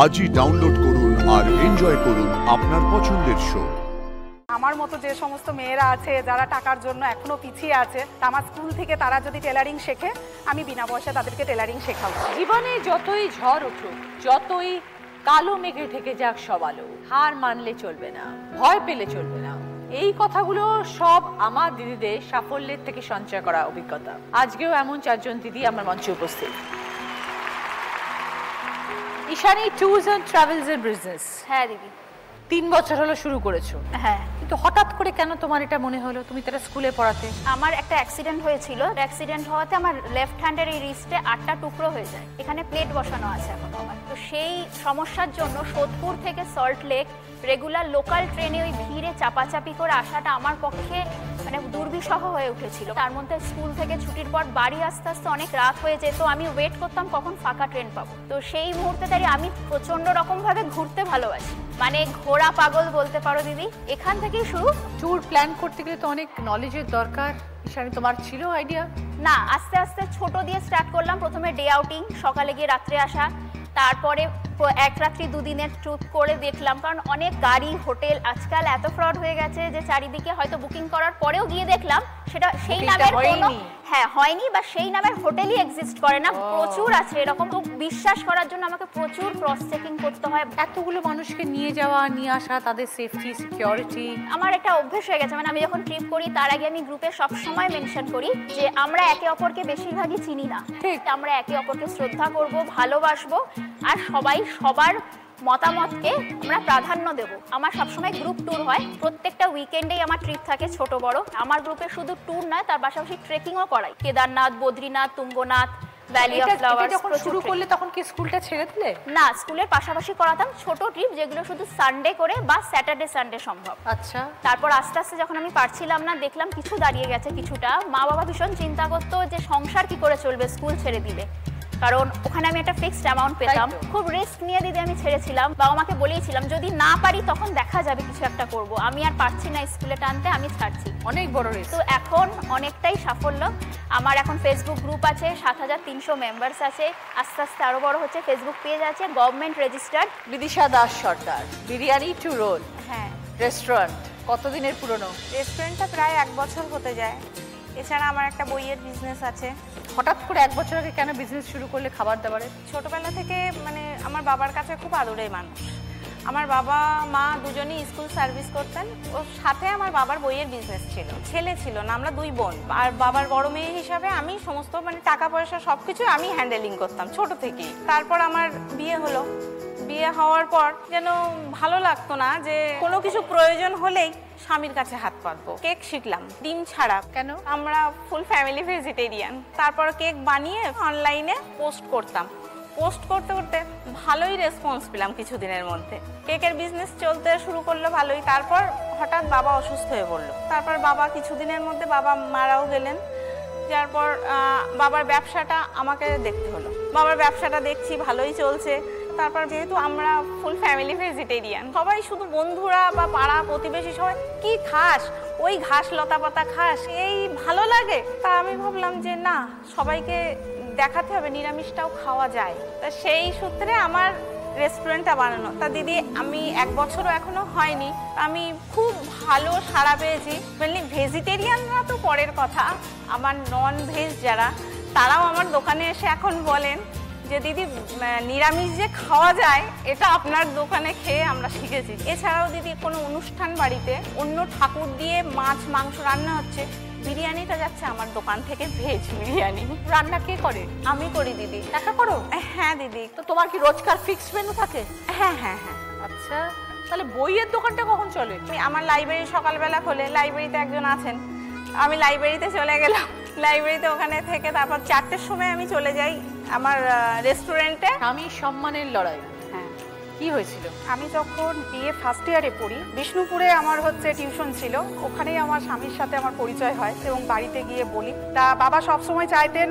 আজই ডাউনলোড করুন আর এনজয় করুন আপনার পছন্দের শো। আমার মতো যে সমস্ত মেয়েরা আছে যারা টাকার জন্য এখনো পিছিয়ে আছে, আমার স্কুল থেকে তারা যদি টেলারিং শেখে, আমি বিনা পয়সায় তাদেরকে টেলারিং শেখাবো। জীবনে যতই ঝড় উঠুক, যতই কালো মেঘে ঢেকে যাক সব আলো, হার মানলে চলবে না, ভয় পেলে চলবে না। এই কথাগুলো সব আমার দিদিদের সাফল্যের থেকে সঞ্চয় করা অভিজ্ঞতা। আজকেও এমন চারজন দিদি আমার মঞ্চে উপস্থিত। ঈশানী ট্যুরস অ্যান্ড ট্রাভেলস এর বিজনেস। হ্যাঁ দিদি, 3 বছর হলো শুরু করেছো। হ্যাঁ, কিন্তু হঠাৎ করে কেন তোমার এটা মনে হলো? তুমি তারা স্কুলে পড়াতে। আমার একটা অ্যাক্সিডেন্ট হয়েছিল। অ্যাক্সিডেন্ট হওয়াতে আমার লেফট হ্যান্ডের এই রিস্টে 8টা টুকরো হয়ে যায়। এখানে প্লেট বসানো আছে এখন আমার। তো সেই সমস্যার জন্য সোদপুর থেকে সল্ট লেক রেগুলার লোকাল ট্রেনে ওই ভিড়ে চাপাচাপি করে আসাটা আমার পক্ষে মানে দুর্বিষহ হয়ে উঠেছিল। তার মধ্যে স্কুল থেকে ছুটির পর বাড়ি আস্তে আস্তে অনেক রাত হয়ে যেত। আমি ওয়েট করতাম কখন ফাঁকা ট্রেন পাবো। তো সেই মুহূর্তে দাঁড়িয়ে আমি প্রচন্ড রকমভাবে ঘুরতে ভালোবাসি, মানে ঘোড়া পাগল বলতে পারো দিদি। এখান থেকেই শুরু। ট্যুর প্ল্যান করতে গেলে তো অনেক নলেজের দরকার। ঈশানী, তোমার ছিল আইডিয়া? না, আস্তে আস্তে ছোট দিয়ে স্টার্ট করলাম। প্রথমে ডে আউটিং, সকালে গিয়ে রাত্রে আসা। তারপরে এক রাত্রি 2 দিনের ট্যুর করে দেখলাম, কারণ অনেক গাড়ি হোটেল আজকাল এত ফ্রড হয়ে গেছে যে চারিদিকে হয়তো বুকিং করার পরেও গিয়ে দেখলাম সেটা সেই নামের কোনো হয়নি বা সেই নামের হোটেলই এক্সিস্ট করে না। প্রচুর আছে এরকম। তো বিশ্বাস করার জন্য আমাকে প্রচুর ক্রস চেকিং করতে হয়। এতগুলো মানুষকে নিয়ে যাওয়া, নিয়ে আসা, তাদের সেফটি সিকিউরিটি। আমার একটা অভ্যেস হয়ে গেছে, মানে আমি যখন ট্রিপ করি তার আগে আমি গ্রুপে সবসময় মেনশন করি যে আমরা একে অপরকে বেশিরভাগই চিনি না। ঠিক, আমরা একে অপরকে শ্রদ্ধা করব, ভালোবাসবো, আর সবাই সবার মতামতকে আমরা প্রাধান্য দেব। আমার সবসময় গ্রুপ ট্যুর হয়, প্রত্যেকটা উইকেন্ডেই আমার ট্রিপ থাকে ছোট বড়। আমার গ্রুপে শুধু ট্যুর নয়, তার পাশাপাশি ট্রেকিংও করাই। Kedarnath, Badrinath, Tungnath, valley of flowers. যখন শুরু করলে তখন কি স্কুলটা ছেড়ে দিলে? না, স্কুলের পাশাপাশি করাতাম ছোট ট্রিপ, যেগুলো শুধু সানডে করে বা স্যাটারডে সানডে সম্ভব। আচ্ছা। তারপর আস্তে আস্তে যখন আমি পারছিলাম না, দেখলাম কিছু দাঁড়িয়ে গেছে কিছুটা। মা বাবা ভীষণ চিন্তা করতো যে সংসার কি করে চলবে স্কুল ছেড়ে দিলে, কারণ ওখানে আমি একটা ফিক্সড অ্যামাউন্ট পেতাম। খুব রিস্ক নিয়ে দিদি আমি ছেড়েছিলাম। বাবা মাকে বলেইছিলাম যদি না পারি তখন দেখা যাবে, কিছু একটা করব। আমি আর পারছি না স্কুলে টানতে, আমি ছাড়ছি। অনেক বড় রিস্ক। তো এখন অনেকটাই সাফল্য। আমার এখন ফেসবুক গ্রুপ আছে, 7300 মেম্বার্স আছে। আস্তে আস্তে আরো বড় হচ্ছে। ফেসবুক পেজ আছে, গভর্নমেন্ট রেজিস্টার্ড। বিদিশা দাস সর্দার, বিরিয়ানি টু রোল। হ্যাঁ, রেস্টুরেন্ট কতদিনের পুরনো? রেস্টুরেন্টটা প্রায় 1 বছর হতে যায়। এছাড়া আমার একটা বইয়ের বিজনেস আছে। হঠাৎ করে 1 বছর আগে কেন বিজনেস শুরু করলে খাবার দাবারের? ছোটবেলা থেকে মানে আমার বাবার কাছে খুব আদরের মানুষ। আমার বাবা মা দুজনেই স্কুল সার্ভিস করতেন। ওর সাথে আমার বাবার বইয়ের বিজনেস ছিল। ছেলে ছিল না, আমরা 2 বোন। আর বাবার বড় মেয়ে হিসাবে আমি সমস্ত মানে টাকা পয়সা সবকিছু আমি হ্যান্ডেলিং করতাম ছোট থেকেই। তারপর আমার বিয়ে হলো। বিয়ে হওয়ার পর যেন ভালো লাগতো না যে কোনো কিছু প্রয়োজন হলেই স্বামীর কাছে হাত পাতবো। কেক শিখলাম, ডিম ছাড়া। কেন? আমরা ফুল ফ্যামিলি ভেজিটেরিয়ান। তারপর কেক বানিয়ে অনলাইনে পোস্ট করতাম। পোস্ট করতে করতে ভালোই রেসপন্স পেলাম কিছুদিনের মধ্যে। কেকের বিজনেস চলতে শুরু করলো ভালোই। তারপর হঠাৎ বাবা অসুস্থ হয়ে পড়লো। তারপর বাবা কিছুদিনের মধ্যে বাবা মারাও গেলেন। যার পর বাবার ব্যবসাটা আমাকে দেখতে হলো। বাবার ব্যবসাটা দেখছি ভালোই চলছে। তারপর যেহেতু আমরা ফুল ফ্যামিলি ভেজিটেরিয়ান, সবাই শুধু বন্ধুরা বা পাড়া প্রতিবেশী সবাই কি খাস, ওই ঘাস লতা পাতা খাস, এই ভালো লাগে। তা আমি ভাবলাম যে না, সবাইকে দেখাতে হবে নিরামিষটাও খাওয়া যায়। তা সেই সূত্রে আমার রেস্টুরেন্টটা বানানো। তা দিদি আমি 1 বছরও এখনো হয়নি, আমি খুব ভালো সাড়া পেয়েছি। মেনলি ভেজিটেরিয়ানরা তো পরের কথা, আমার নন ভেজ যারা, তারাও আমার দোকানে এসে এখন বলেন যে দিদি নিরামিষ যে খাওয়া যায় এটা আপনার দোকানে খেয়ে আমরা শিখেছি। এছাড়াও দিদি কোনো অনুষ্ঠান বাড়িতে অন্য ঠাকুর দিয়ে মাছ মাংস রান্না হচ্ছে, বিরিয়ানিটা যাচ্ছে আমার দোকান থেকে ভেজ বিরিয়ানি। রান্না কে করে? আমি করি দিদি। একা করো? হ্যাঁ দিদি। তো তোমার কি রোজকার ফিক্সড মেনু থাকে? হ্যাঁ হ্যাঁ হ্যাঁ। আচ্ছা, তাহলে বইয়ের দোকানটা কখন চলে? আমার লাইব্রেরি সকালবেলা খোলে, লাইব্রেরিতে একজন আছেন, আমি লাইব্রেরিতে চলে গেলাম। লাইব্রেরিতে ওখানে থেকে তারপর 4টের সময় আমি চলে যাই আমার রেস্টুরেন্টে। আমি সম্মানের লড়াই। হ্যাঁ, কি হয়েছিল? আমি যখন বিএ ফার্স্ট ইয়ারে পড়ি, বিষ্ণুপুরে আমার টিউশন ছিল। ওখানেই আমার স্বামীর সাথে আমার পরিচয় হয় এবং বাড়িতে গিয়ে বলি। তা বাবা সবসময় চাইতেন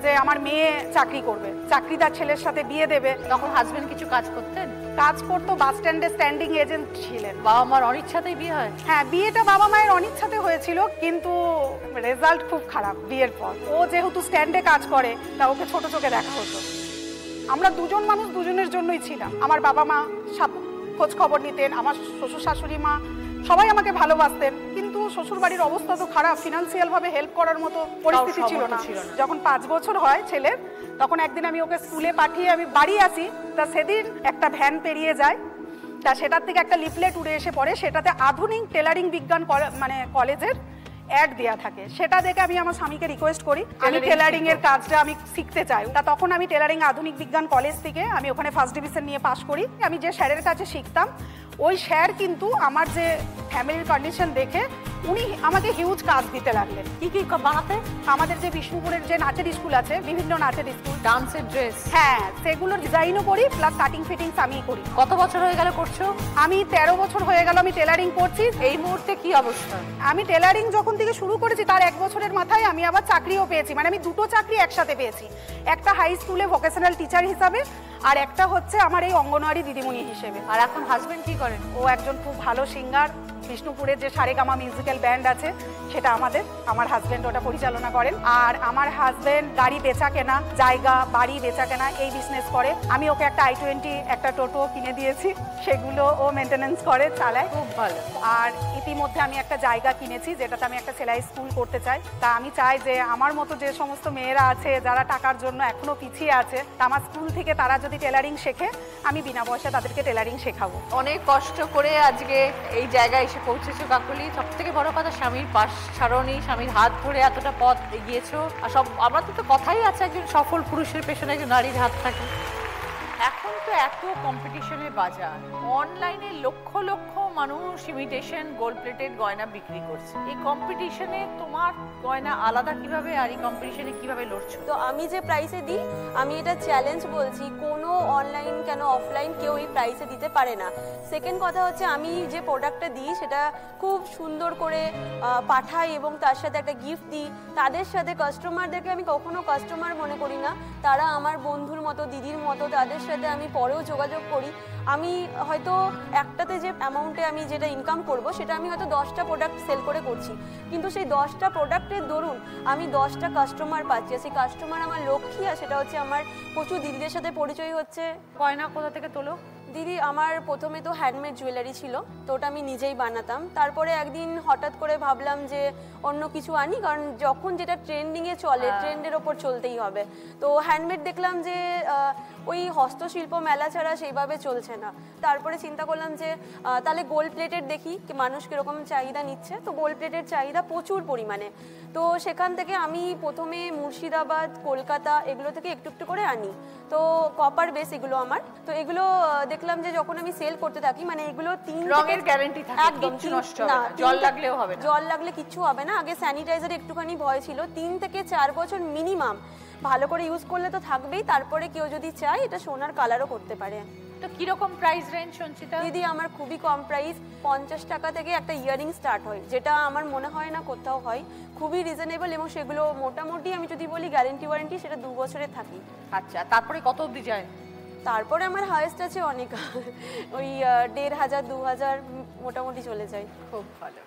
যে আমার মেয়ে চাকরি করবে, চাকরিদার ছেলের সাথে বিয়ে দেবে। তখন হাজবেন্ড কিছু কাজ করতেন? কাজ করতো, বাস স্ট্যান্ডে স্ট্যান্ডিং এজেন্ট ছিলেন। বাবা মার অনিচ্ছাতেই বিয়ে হয়? হ্যাঁ, বিয়েটা বাবা মায়ের অনিচ্ছাতে হয়েছিল, কিন্তু রেজাল্ট খুব খারাপ বিয়ের পর। ও যেহেতু স্ট্যান্ডে কাজ করে তা ওকে ছোট চোখে দেখা হতো। আমরা দুজন মানুষ দুজনের জন্যই ছিলাম। আমার বাবা মা খোঁজ খবর নিতেন, আমার শ্বশুর শাশুড়ি মা সবাই আমাকে ভালোবাসতেন, কিন্তু শ্বশুর বাড়ির অবস্থা তো খারাপ, ফিনান্সিয়াল ভাবে হেল্প করার মতো পরিস্থিতি ছিল না। যখন 5 বছর হয় ছেলের, তখন একদিন আমি ওকে স্কুলে পাঠিয়ে আমি বাড়ি আসি, তা সেদিন একটা ভ্যান পেরিয়ে যায়, তা সেটার থেকে একটা লিফলেট উড়ে এসে পড়ে, সেটাতে আধুনিক টেলারিং বিজ্ঞান মানে কলেজের অ্যাড দেয়া থাকে। সেটা দেখে আমি আমার স্বামীকে রিকোয়েস্ট করি আমি টেলারিং এর কাজটা আমি শিখতে চাই। তা তখন আমি টেলারিং আধুনিক বিজ্ঞান কলেজ থেকে আমি ওখানে ফার্স্ট ডিভিশন নিয়ে পাশ করি। আমি যে স্যারের কাছে শিখতাম, ওই স্যার কিন্তু আমার যে ফ্যামিলির কন্ডিশন দেখে উনি আমাকে হিউজ কাজ দিতে লাগলেন। কি কি বানাতে? আমাদের যে বিষ্ণুপুরের যে নাচের স্কুল আছে, বিভিন্ন নাচের স্কুল, ডান্সের ড্রেস, হ্যাঁ সেগুলোর ডিজাইনও করি, প্লাস কাটিং ফিটিংস আমি করি। কত বছর হয়ে গেল করছো? আমি 13 বছর হয়ে গেল আমি টেলারিং করছি। এই মুহূর্তে কি অবস্থা? আমি টেলারিং যখন থেকে শুরু করেছি তার 1 বছরের মাথায় আমি আবার চাকরিও পেয়েছি, মানে আমি 2টো চাকরি একসাথে পেয়েছি। একটা হাই স্কুলে ভোকেশনাল টিচার হিসাবে, আর একটা হচ্ছে আমার এই অঙ্গনওয়াড়ি দিদিমণি হিসেবে। আর এখন হাজবেন্ড কি করেন? ও একজন খুব ভালো সিঙ্গার। বিষ্ণুপুরের যে সারেগামা মিউজিক্যাল ব্যান্ড আছে সেটা আমার হাজবেন্ড ওটা পরিচালনা করেন। আর আমার হাজবেন্ড গাড়ি বেচা কেনা, জায়গা বাড়ি বেচা কেনা এই বিজনেস করে। আমি ওকে একটা i20 একটা টোটো কিনে দিয়েছি, সেগুলো ও মেনটেনেন্স করে, চালায়। খুব ভালো। আর ইতিমধ্যে আমি একটা জায়গা কিনেছি যেটাতে আমি একটা সেলাই স্কুল করতে চাই। তা আমি চাই যে আমার মতো যে সমস্ত মেয়েরা আছে যারা টাকার জন্য এখনো পিছিয়ে আছে, তা আমার স্কুল থেকে তারা যদি টেলারিং শেখে, আমি বিনা পয়সায় তাদেরকে টেলারিং শেখাবো। অনেক কষ্ট করে আজকে এই জায়গায় এসে পৌঁছেছো কাকলি। সব থেকে বড় কথা, স্বামীর পাশ ছাড়নি, স্বামীর হাত ধরে এতটা পথ এগিয়েছো। আর সব আমরা তো কথাই আছে একজন সফল পুরুষের পেছনে একজন নারীর হাত থাকে। এখন তো এত কম্পিটিশনের বাজার, অনলাইনে লক্ষ লক্ষ মানুষ ইমিটেশন গোল্ড প্লেটেড গয়না বিক্রি করছে। এই কম্পিটিশনে তোমার গয়না আলাদা কিভাবে, আর এই কম্পিটিশনে কিভাবে লড়ছো? তো আমি যে প্রাইসে দিই, আমি এটা চ্যালেঞ্জ বলছি, কোনো অনলাইন কেন অফলাইন কেউ এই প্রাইসে দিতে পারে না। সেকেন্ড কথা হচ্ছে, আমি যে প্রোডাক্টটা দিই সেটা খুব সুন্দর করে পাঠাই এবং তার সাথে একটা গিফট দিই। তাদের সাথে কাস্টমারদেরকে আমি কখনো কাস্টমার মনে করি না, তারা আমার বন্ধুর মতো, দিদির মতো। তাদের সাথে আমি পরেও যোগাযোগ করি। আমি হয়তো একটাতে যে অ্যামাউন্টে আমি যেটা ইনকাম করব, সেটা আমি হয়তো 10টা প্রোডাক্ট সেল করে করছি, কিন্তু সেই 10টা প্রোডাক্টের দরুন আমি 10টা কাস্টমার পাচ্ছি। সেই কাস্টমার আমার লক্ষ্মী, আর সেটা হচ্ছে আমার প্রচুর দিদিদের সাথে পরিচয় হচ্ছে। গয়না কোথা থেকে তোলো? দিদি, আমার প্রথমে তো হ্যান্ডমেড জুয়েলারি ছিল, তো ওটা আমি নিজেই বানাতাম। তারপরে একদিন হঠাৎ করে ভাবলাম যে অন্য কিছু আনি, কারণ যখন যেটা ট্রেন্ডিংয়ে চলে, ট্রেন্ডের ওপর চলতেই হবে। তো হ্যান্ডমেড দেখলাম যে ওই হস্তশিল্প মেলা ছাড়া সেইভাবে চলছে না। তারপরে চিন্তা করলাম যে তাহলে গোল্ড প্লেটের দেখি মানুষ কীরকম চাহিদা নিচ্ছে। তো গোল্ড প্লেটের চাহিদা প্রচুর পরিমাণে। তো সেখান থেকে আমি প্রথমে মুর্শিদাবাদ, কলকাতা এগুলো থেকে একটু একটু করে আনি। তো কপার বেস এগুলো আমার। তো এগুলো দেখলাম যে যখন আমি সেল করতে থাকি, মানে এগুলো 3 রঙের গ্যারান্টি থাকে, একদম নষ্ট হবে না, জল লাগলেও হবে না। জল লাগলে কিচ্ছু হবে না। আগে স্যানিটাইজার একটুখানি ভয় ছিল। 3 থেকে 4 বছর মিনিমাম ভালো করে ইউজ করলে তো থাকবেই। তারপরে কেউ যদি চায় এটা সোনার কালারও করতে পারে। তো কিরকম প্রাইস রেঞ্জ সঞ্চিতা? দিদি, আমার খুবই কম প্রাইস, 50 টাকা থেকে একটা ইয়ারিং স্টার্ট হয়, যেটা আমার মনে হয় না কোথাও হয়। খুবই রিজনেবল, এবং সেগুলো মোটামুটি আমি যদি বলি গ্যারেন্টি ওয়ারেন্টি, সেটা 2 বছরের থাকি। আচ্ছা, তারপরে কত অবধি যায়? তারপরে আমার হাইয়েস্ট আছে অনেক, ওই 1500 2000 মোটামুটি চলে যায়। খুব ভালো।